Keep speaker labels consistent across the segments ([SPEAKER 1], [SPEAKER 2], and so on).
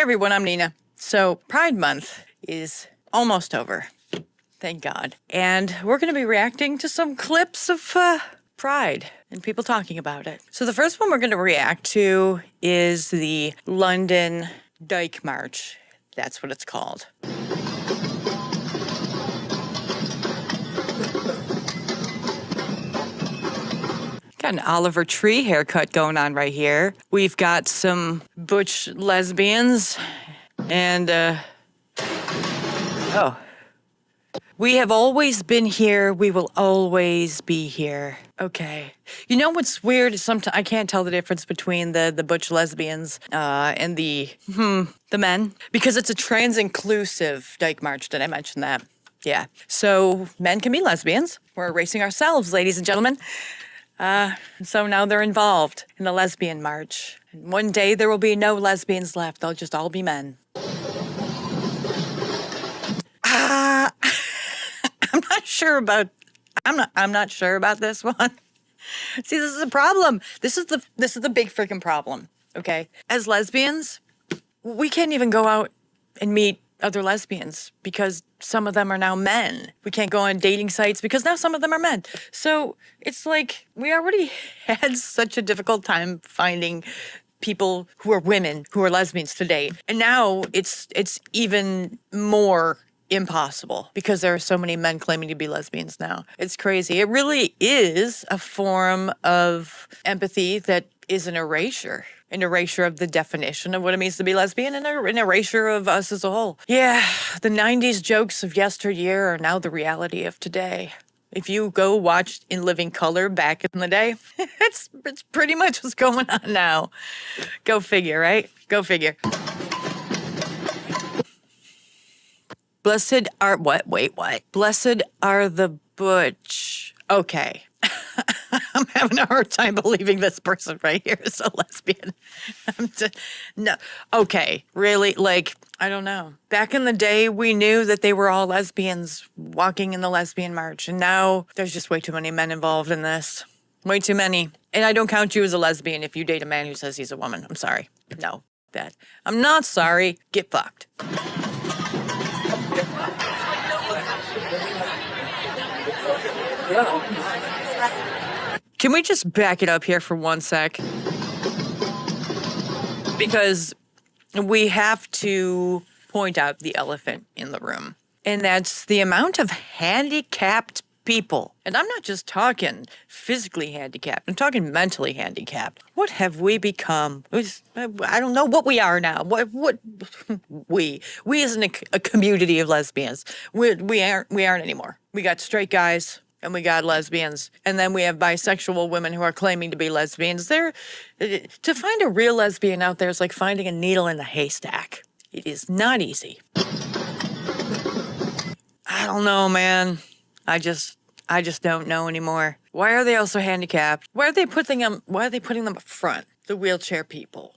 [SPEAKER 1] everyone, I'm Nina. So Pride Month is almost over. Thank God. And we're going to be reacting to some clips of Pride and people talking about it. So the first one we're going to react to is the London Dyke March. That's what it's called. Got an Oliver Tree haircut going on right here. We've got some butch lesbians and, oh. We have always been here. We will always be here. Okay. You know what's weird is sometimes I can't tell the difference between the butch lesbians and the men, because it's a trans-inclusive Dyke March. Did I mention that? Yeah. So men can be lesbians. We're erasing ourselves, ladies and gentlemen. So now they're involved in the lesbian march. And one day there will be no lesbians left. They'll just all be men. I'm not sure about this one. See, this is a problem. This is the big freaking problem. Okay. As lesbians, we can't even go out and meet other lesbians because some of them are now men. We can't go on dating sites because now some of them are men. So it's like we already had such a difficult time finding people who are women who are lesbians to date. And now it's even more impossible because there are so many men claiming to be lesbians now. It's crazy. It really is a form of empathy that is an erasure of the definition of what it means to be lesbian, and an erasure of us as a whole. Yeah, the 90s jokes of yesteryear are now the reality of today. If you go watch In Living Color back in the day, it's pretty much what's going on now. Go figure, right? Go figure. Blessed are what? Wait, what? Blessed are the butch. Okay. I'm having a hard time believing this person right here is a lesbian. No. Okay. Really? Like, I don't know. Back in the day, we knew that they were all lesbians walking in the lesbian march. And now there's just way too many men involved in this. Way too many. And I don't count you as a lesbian if you date a man who says he's a woman. I'm sorry. No. That. I'm not sorry. Get fucked. Can we just back it up here for one sec? Because we have to point out the elephant in the room. And that's the amount of handicapped people. And I'm not just talking physically handicapped. I'm talking mentally handicapped. What have we become? I don't know what we are now. What we as a community of lesbians. We aren't anymore. We got straight guys. And we got lesbians. And then we have bisexual women who are claiming to be lesbians. To find a real lesbian out there is like finding a needle in a haystack. It is not easy. I don't know, man. I just don't know anymore. Why are they also handicapped? Why are they putting them up front? The wheelchair people.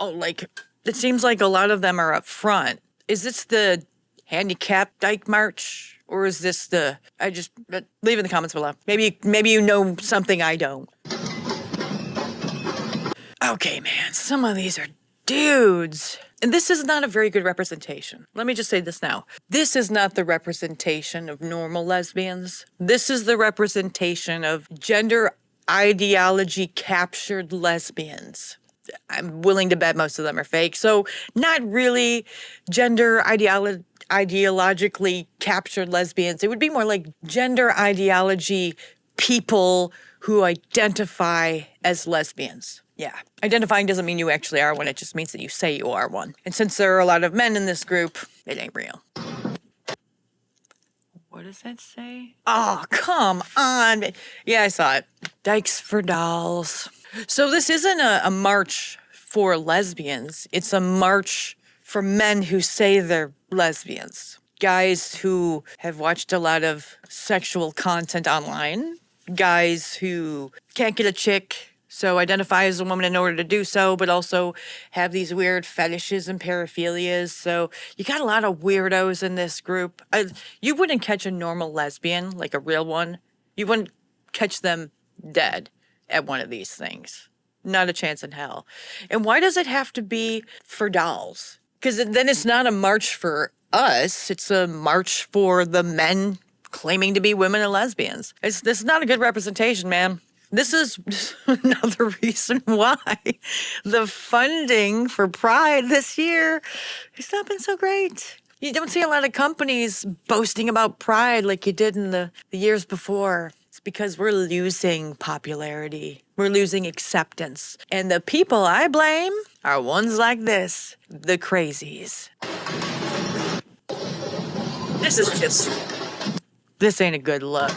[SPEAKER 1] Oh, like, it seems like a lot of them are up front. Is this the handicapped Dyke March? Or is this leave in the comments below. Maybe you know something I don't. Okay, man, some of these are dudes. And this is not a very good representation. Let me just say this now. This is not the representation of normal lesbians. This is the representation of gender ideology captured lesbians. I'm willing to bet most of them are fake. So not really gender ideologically captured lesbians. It would be more like gender ideology people who identify as lesbians. Yeah. Identifying doesn't mean you actually are one. It just means that you say you are one. And since there are a lot of men in this group, it ain't real. What does that say? Oh, come on. Yeah, I saw it. Dykes for dolls. So this isn't a march for lesbians. It's a march for men who say they're lesbians. Guys who have watched a lot of sexual content online. Guys who can't get a chick, so identify as a woman in order to do so, but also have these weird fetishes and paraphilias. So you got a lot of weirdos in this group. You wouldn't catch a normal lesbian, like a real one. You wouldn't catch them dead at one of these things. Not a chance in hell. And why does it have to be for dolls? Because then it's not a march for us. It's a march for the men claiming to be women and lesbians. This is not a good representation, man. This is another reason why the funding for Pride this year has not been so great. You don't see a lot of companies boasting about Pride like you did in the years before. It's because we're losing popularity. We're losing acceptance. And the people I blame are ones like this, the crazies. This ain't a good look.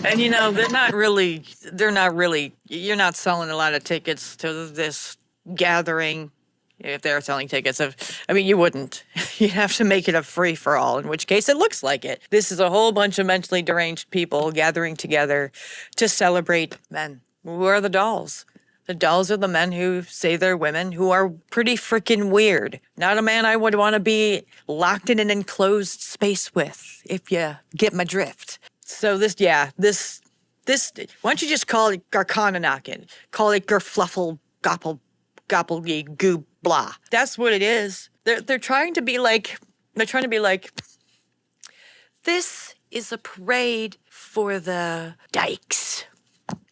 [SPEAKER 1] And they're not really, you're not selling a lot of tickets to this gathering. If they're selling tickets, you wouldn't. You'd have to make it a free-for-all, in which case it looks like it. This is a whole bunch of mentally deranged people gathering together to celebrate men. Who are the dolls? The dolls are the men who say they're women, who are pretty freaking weird. Not a man I would want to be locked in an enclosed space with, if you get my drift. So this, why don't you just call it Garcana knocking? Call it Gerfluffle gobble goo blah. That's what it is. They're trying to be like, this is a parade for the dykes,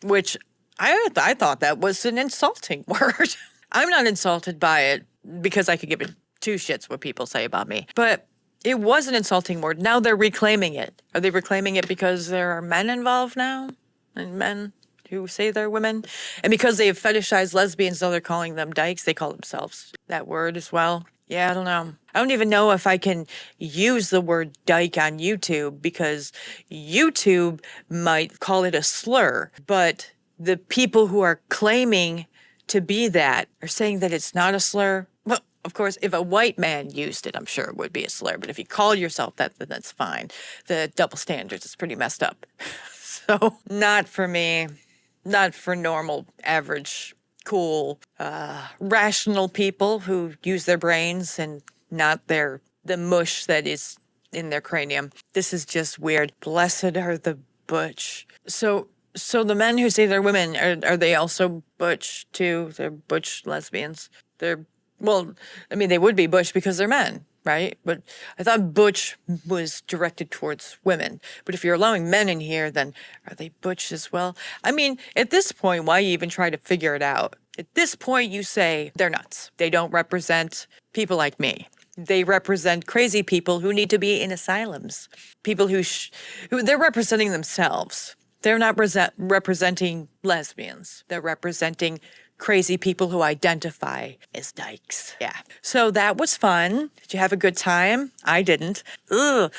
[SPEAKER 1] which I thought that was an insulting word. I'm not insulted by it because I could give it two shits what people say about me, but it was an insulting word. Now they're reclaiming it. Are they reclaiming it because there are men involved now? And men who say they're women? And because they have fetishized lesbians, though they're calling them dykes, they call themselves that word as well. Yeah, I don't know. I don't even know if I can use the word dyke on YouTube because YouTube might call it a slur. But the people who are claiming to be that are saying that it's not a slur. Well, of course, if a white man used it, I'm sure it would be a slur. But if you call yourself that, then that's fine. The double standards is pretty messed up. So not for me. Not for normal, average, cool, rational people who use their brains and not the mush that is in their cranium. This is just weird. Blessed are the butch. So the men who say they're women, are they also butch too? They're butch lesbians. They would be butch because they're men, right? But I thought butch was directed towards women. But if you're allowing men in here, then are they butch as well? At this point, why even try to figure it out? At this point, you say they're nuts. They don't represent people like me. They represent crazy people who need to be in asylums. People who they're representing themselves. They're not representing lesbians. They're representing crazy people who identify as dykes. Yeah. So that was fun. Did you have a good time? I didn't. Ugh.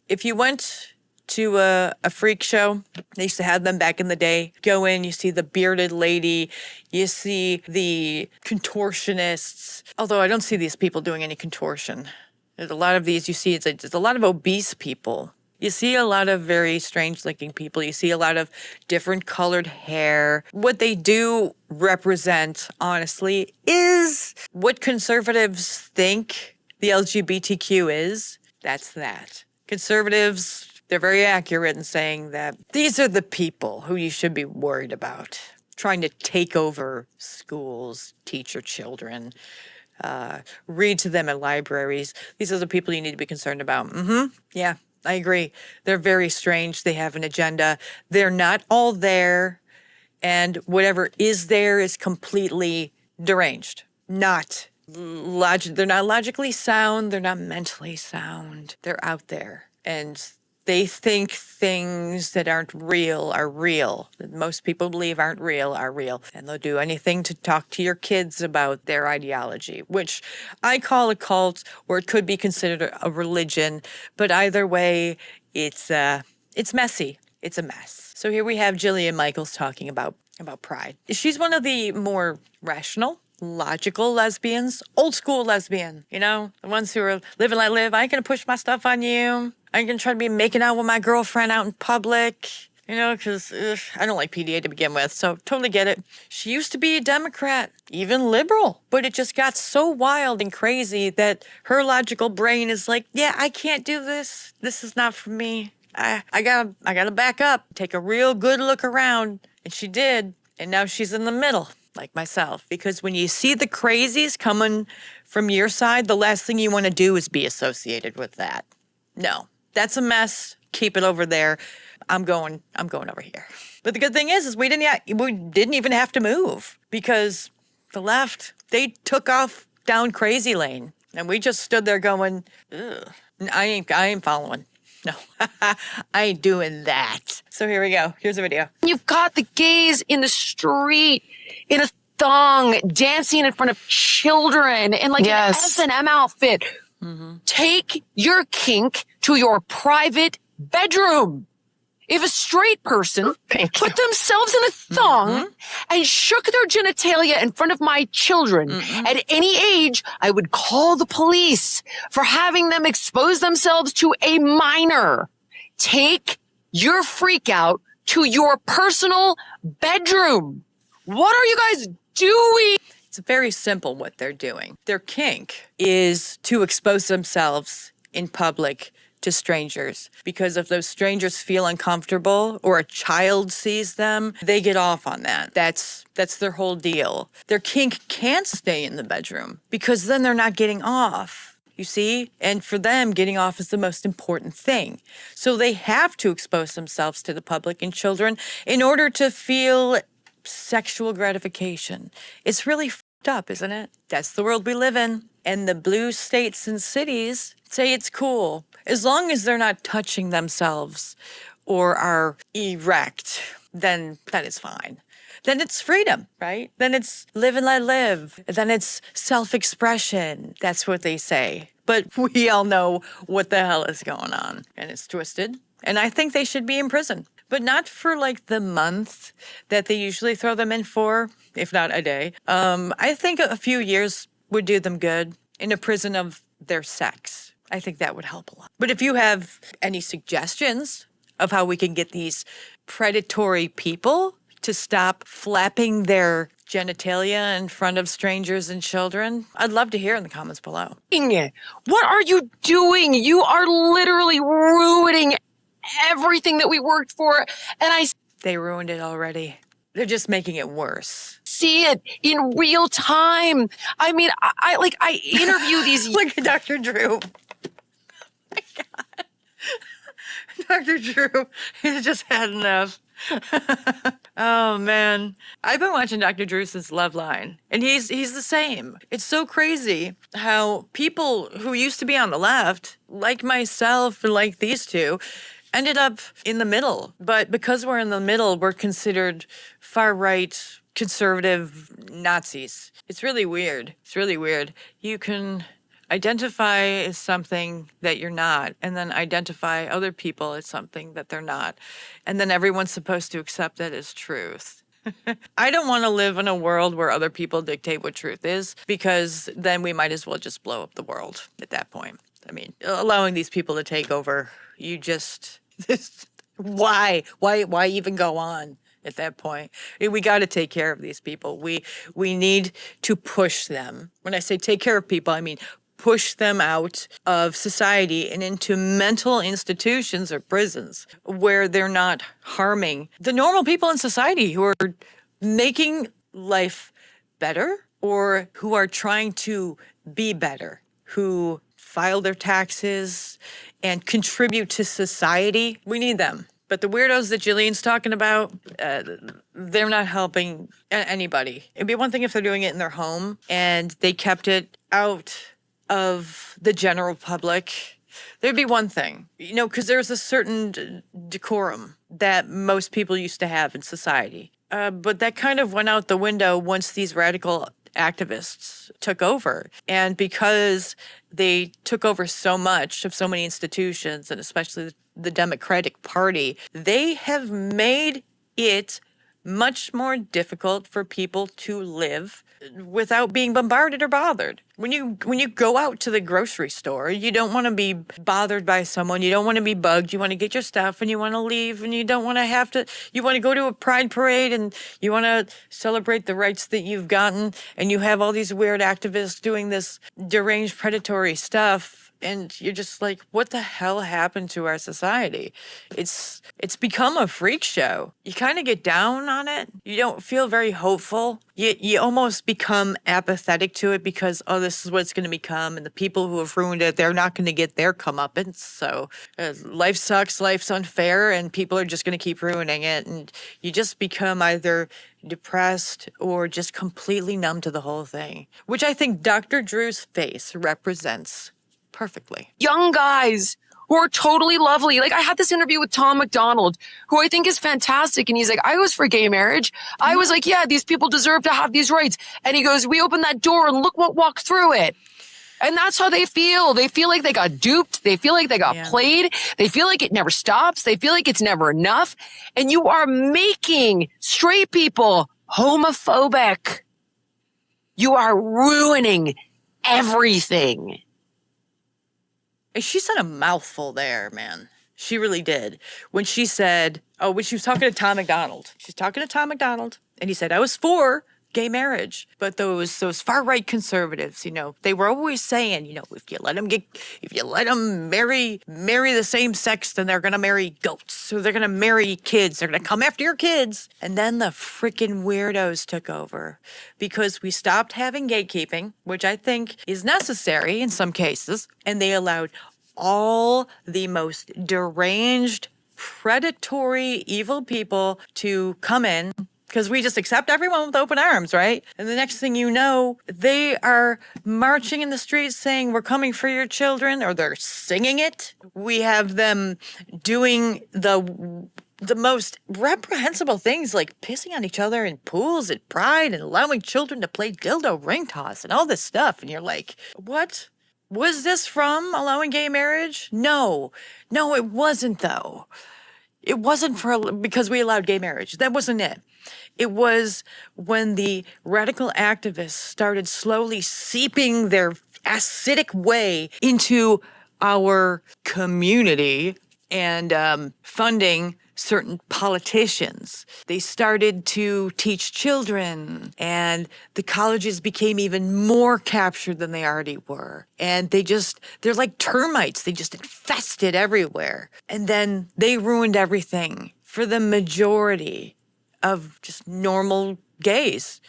[SPEAKER 1] If you went to a freak show, they used to have them back in the day. Go in, you see the bearded lady, you see the contortionists. Although I don't see these people doing any contortion. There's a lot of these you see, it's a lot of obese people. You see a lot of very strange-looking people. You see a lot of different colored hair. What they do represent, honestly, is what conservatives think the LGBTQ is. That's that. Conservatives, they're very accurate in saying that these are the people who you should be worried about, trying to take over schools, teach your children, read to them in libraries. These are the people you need to be concerned about. Yeah. I agree. They're very strange. They have an agenda. They're not all there. And whatever is there is completely deranged. They're not logically sound. They're not mentally sound. They're out there. And they think things that aren't real are real, that most people believe aren't real are real. And they'll do anything to talk to your kids about their ideology, which I call a cult, or it could be considered a religion. But either way, it's messy. It's a mess. So here we have Jillian Michaels talking about pride. She's one of the more rational, logical lesbians, old school lesbian, the ones who are live and let live. I ain't gonna push my stuff on you. I ain't gonna try to be making out with my girlfriend out in public, because I don't like PDA to begin with, so totally get it. She used to be a Democrat, even liberal, but it just got so wild and crazy that her logical brain is like, yeah, I can't do this. This is not for me. I gotta back up, take a real good look around. And she did. And now she's in the middle, like myself. Because when you see the crazies coming from your side, the last thing you want to do is be associated with that. No, that's a mess. Keep it over there. I'm going over here. But the good thing is we didn't even have to move because the left, they took off down crazy lane. And we just stood there going, ugh, I ain't following. No, I ain't doing that. So here we go. Here's a video.
[SPEAKER 2] You've got the gays in the street in a thong dancing in front of children in like an S&M outfit. Mm-hmm. Take your kink to your private bedroom. If a straight person put themselves in a thong and shook their genitalia in front of my children at any age, I would call the police for having them expose themselves to a minor. Take your freak out to your personal bedroom. What are you guys doing?
[SPEAKER 1] It's very simple what they're doing. Their kink is to expose themselves in public to strangers, because if those strangers feel uncomfortable or a child sees them, they get off on that. That's their whole deal. Their kink can't stay in the bedroom because then they're not getting off, you see? And for them, getting off is the most important thing. So they have to expose themselves to the public and children in order to feel sexual gratification. It's really fucked up, isn't it? That's the world we live in. And the blue states and cities say it's cool, as long as they're not touching themselves or are erect, then that is fine. Then it's freedom, right? Then it's live and let live. Then it's self-expression. That's what they say. But we all know what the hell is going on. And it's twisted. And I think they should be in prison. But not for like the month that they usually throw them in for, if not a day. I think a few years would do them good in a prison of their sex. I think that would help a lot. But if you have any suggestions of how we can get these predatory people to stop flapping their genitalia in front of strangers and children, I'd love to hear in the comments below.
[SPEAKER 2] What are you doing? You are literally ruining everything that we worked for. And
[SPEAKER 1] they ruined it already. They're just making it worse.
[SPEAKER 2] See it in real time. I mean, I interview these.
[SPEAKER 1] Look at Dr. Drew. Oh my God. Dr. Drew, he's just had enough. Oh, man. I've been watching Dr. Drew since Loveline, and he's the same. It's so crazy how people who used to be on the left, like myself and like these two, ended up in the middle. But because we're in the middle, we're considered far-right, conservative Nazis. It's really weird. It's really weird. You can identify as something that you're not, and then identify other people as something that they're not. And then everyone's supposed to accept that as truth. I don't want to live in a world where other people dictate what truth is, because then we might as well just blow up the world at that point. I mean, allowing these people to take over, you just... Why even go on at that point? We got to take care of these people. We need to push them. When I say take care of people, I mean push them out of society and into mental institutions or prisons where they're not harming the normal people in society who are making life better or who are trying to be better, who file their taxes and contribute to society. We need them. But the weirdos that Jillian's talking about, they're not helping anybody. It'd be one thing if they're doing it in their home and they kept it out of the general public. There'd be one thing, because there's a certain decorum that most people used to have in society. But that kind of went out the window once these radical activists took over. And because they took over so much of so many institutions, and especially the Democratic Party, they have made it much more difficult for people to live without being bombarded or bothered. When you go out to the grocery store, you don't want to be bothered by someone. You don't want to be bugged. You want to get your stuff and you want to leave and you don't want to have to, you want to go to a pride parade and you want to celebrate the rights that you've gotten. And you have all these weird activists doing this deranged predatory stuff. And you're just like, what the hell happened to our society? It's become a freak show. You kind of get down on it. You don't feel very hopeful. You almost become apathetic to it because, oh, this is what it's going to become. And the people who have ruined it, they're not going to get their comeuppance. So life sucks, life's unfair, and people are just going to keep ruining it. And you just become either depressed or just completely numb to the whole thing, which I think Dr. Drew's face represents perfectly.
[SPEAKER 2] Young guys who are totally lovely. Like I had this interview with Tom McDonald, who I think is fantastic. And he's like, I was for gay marriage. I was like, yeah, these people deserve to have these rights. And he goes, we opened that door and look what walked through it. And that's how they feel. They feel like they got duped. They feel like they got played. They feel like it never stops. They feel like it's never enough. And you are making straight people homophobic. You are ruining everything.
[SPEAKER 1] She said a mouthful there, man. She really did. When she said, when she was talking to Tom McDonald. She's talking to Tom McDonald, and he said, I was for gay marriage. But those far-right conservatives, they were always saying, if you let them marry the same sex, then they're going to marry goats. Or they're going to marry kids. They're going to come after your kids. And then the freaking weirdos took over because we stopped having gatekeeping, which I think is necessary in some cases. And they allowed all the most deranged, predatory, evil people to come in. Because we just accept everyone with open arms, right? And the next thing you know, they are marching in the streets saying, we're coming for your children, or they're singing it. We have them doing the most reprehensible things like pissing on each other in pools at Pride and allowing children to play dildo ring toss and all this stuff. And you're like, what? Was this from allowing gay marriage? No, it wasn't though. It wasn't because we allowed gay marriage. That wasn't it. It was when the radical activists started slowly seeping their acidic way into our community and funding certain politicians. They started to teach children, and the colleges became even more captured than they already were. And they're like termites. They just infested everywhere. And then they ruined everything for the majority of just normal gays,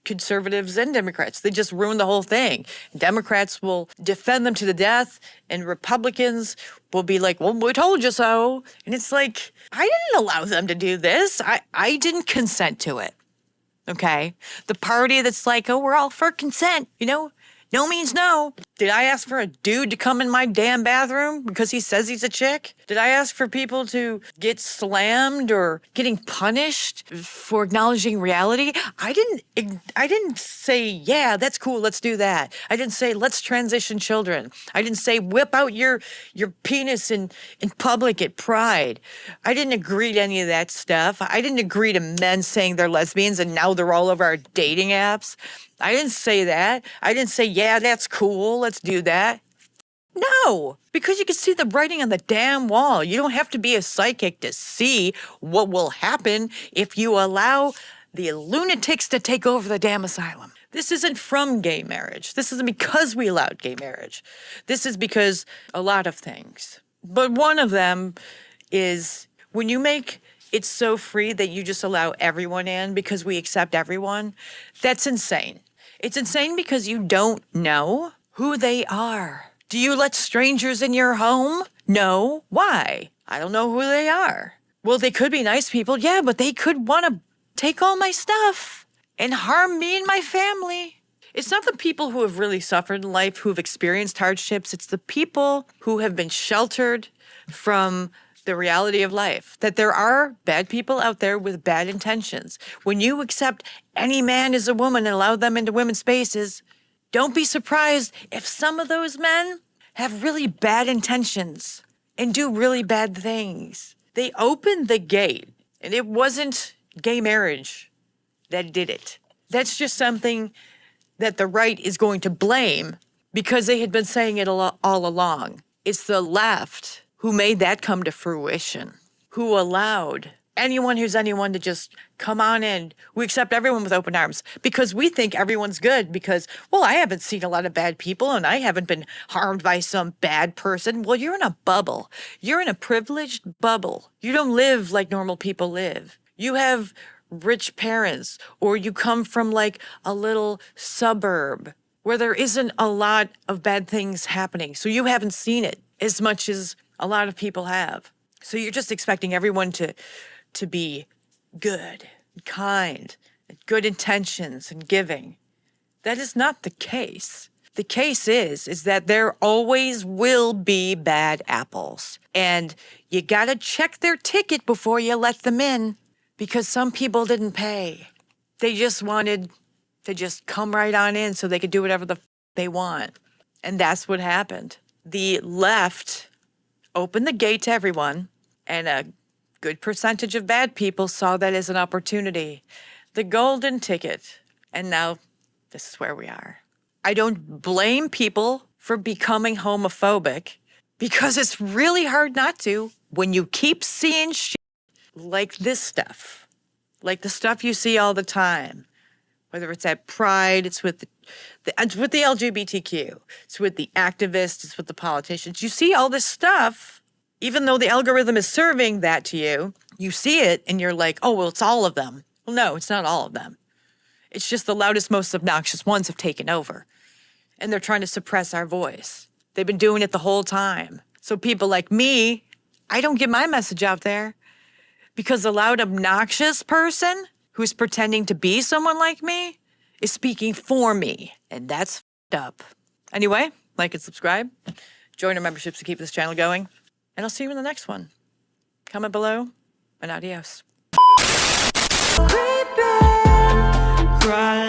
[SPEAKER 1] conservatives and Democrats. They just ruined the whole thing. Democrats will defend them to the death, and Republicans will be like, well, we told you so. And it's like, I didn't allow them to do this. I didn't consent to it. Okay? The party that's like, oh, we're all for consent, no means no. Did I ask for a dude to come in my damn bathroom because he says he's a chick? Did I ask for people to get slammed or getting punished for acknowledging reality? I didn't say, yeah, that's cool, let's do that. I didn't say, let's transition children. I didn't say, whip out your penis in public at Pride. I didn't agree to any of that stuff. I didn't agree to men saying they're lesbians and now they're all over our dating apps. I didn't say that. I didn't say, yeah, that's cool, let's do that. No, because you can see the writing on the damn wall. You don't have to be a psychic to see what will happen if you allow the lunatics to take over the damn asylum. This isn't from gay marriage. This isn't because we allowed gay marriage. This is because a lot of things. But one of them is when you make it so free that you just allow everyone in because we accept everyone, that's insane. It's insane because you don't know who they are. Do you let strangers in your home? No. Why? I don't know who they are. Well, they could be nice people. Yeah, but they could want to take all my stuff and harm me and my family. It's not the people who have really suffered in life, who've experienced hardships. It's the people who have been sheltered from the reality of life, that there are bad people out there with bad intentions. When you accept any man as a woman and allow them into women's spaces, don't be surprised if some of those men have really bad intentions and do really bad things. They opened the gate, and it wasn't gay marriage that did it. That's just something that the right is going to blame because they had been saying it all along. It's the left who made that come to fruition, who allowed anyone who's anyone to just come on in. We accept everyone with open arms because we think everyone's good because, well, I haven't seen a lot of bad people and I haven't been harmed by some bad person. Well, you're in a bubble. You're in a privileged bubble. You don't live like normal people live. You have rich parents, or you come from like a little suburb where there isn't a lot of bad things happening. So you haven't seen it as much as a lot of people have. So you're just expecting everyone to be good, kind, good intentions and giving. That is not the case. The case is that there always will be bad apples. And you gotta check their ticket before you let them in, because some people didn't pay. They just wanted to just come right on in so they could do whatever they want. And that's what happened. The left opened the gate to everyone, and a good percentage of bad people saw that as an opportunity. The golden ticket. And now this is where we are. I don't blame people for becoming homophobic, because it's really hard not to when you keep seeing shit like this stuff, like the stuff you see all the time. Whether it's at Pride, it's with the LGBTQ, it's with the activists, it's with the politicians. You see all this stuff, even though the algorithm is serving that to you, you see it and you're like, oh, well, it's all of them. Well, no, it's not all of them. It's just the loudest, most obnoxious ones have taken over. And they're trying to suppress our voice. They've been doing it the whole time. So people like me, I don't get my message out there because the loud, obnoxious person who's pretending to be someone like me is speaking for me. And that's f***ed up. Anyway, like and subscribe. Join our memberships to keep this channel going. And I'll see you in the next one. Comment below, and adios.
[SPEAKER 3] Cry